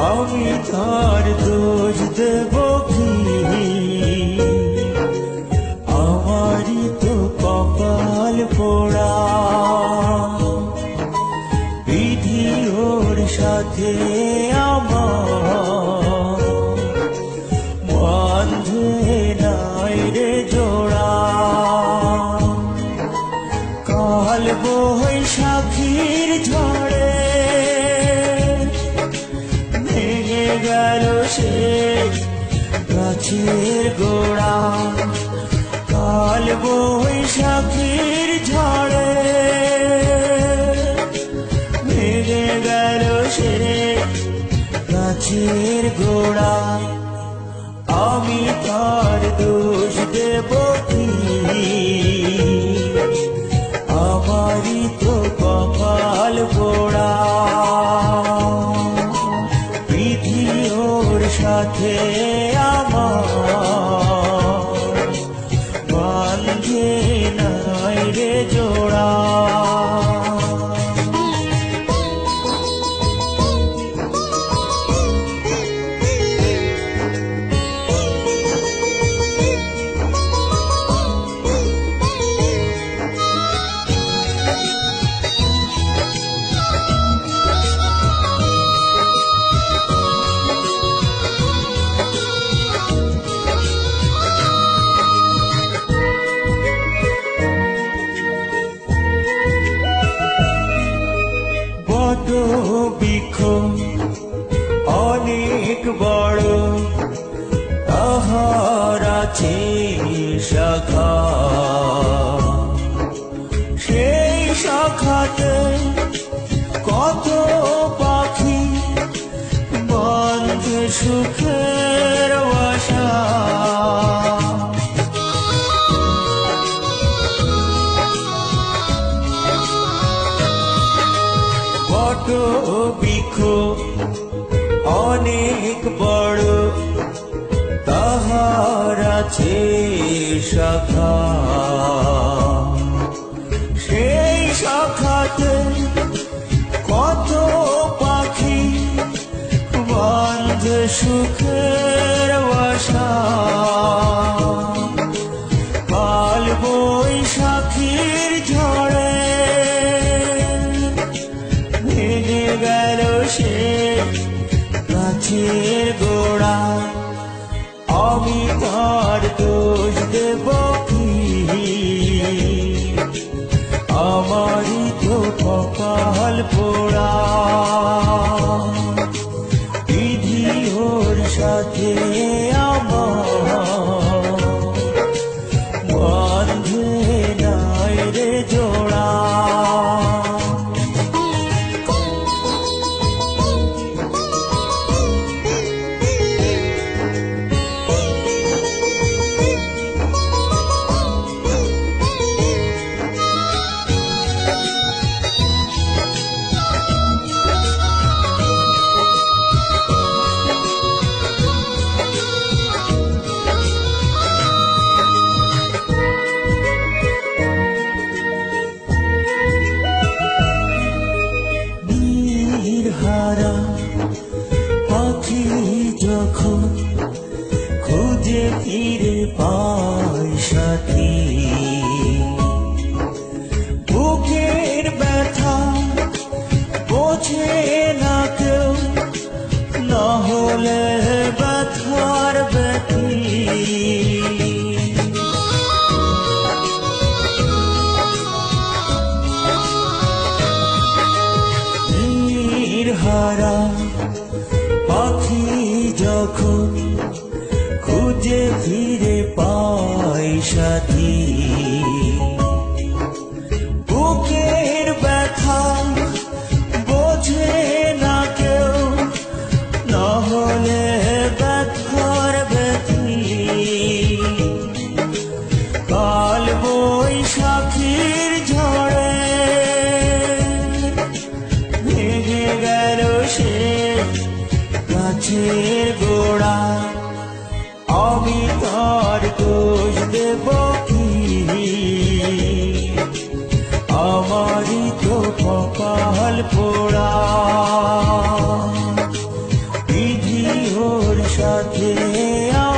আমি তার দোষ দেব কি? আমারই তো কপাল পোড়া, বিধি ওর সাথে আমার বাঁধে নাই রে জোড়া। কাল বৈশাখীর ঝড়ে ভেঙে গেল সে গাছের গোড়া। কাল বৈশাখীর ঝড়ে ভেঙে গেল সে গাছের গোড়া। আমি তার দোষ দেব কি? আমারই তো কপাল পোড়া, বিধি ওর সাথে আমার বাঁধে নাই রে জোড়া। বৃক্ষ অনেক বড়, তাহার আছে শাখা। সেই শাখাতে কত পাখি বাঁধে সুখের বাসা। বৃক্ষ অনেক বড়, তাহার আছে শাখা। সেই শাখাতে কত পাখি বাঁধে সুখের বাসা। কাল বৈশাখীর ঝড়ে ভেঙে গেল সে গাছের গোড়া। আমি তার দোষ দেব কি? আমারই তো কপাল পোড়া, বিধি ওর সাথে আমার বাঁধে নাই রে জোড়া। হারা পাখি যখন খুঁজে ফিরে পায় সাথী, বুকের ব্যথা বোঝে না কেউ, না হলে ব্যথার ব্যথী। হারা পাখি যখন খুঁজে ফিরে পায় সাথী, বুকের ব্যথা বোঝে না কেউ, না হলে ব্যথার ব্যথী। কাল বৈশাখীর ঝড়ে ভেঙে গেল সে গাছের গোড়া। আমি তার দোষ দেব কি? আমারই তো কপাল পোড়া, সাথে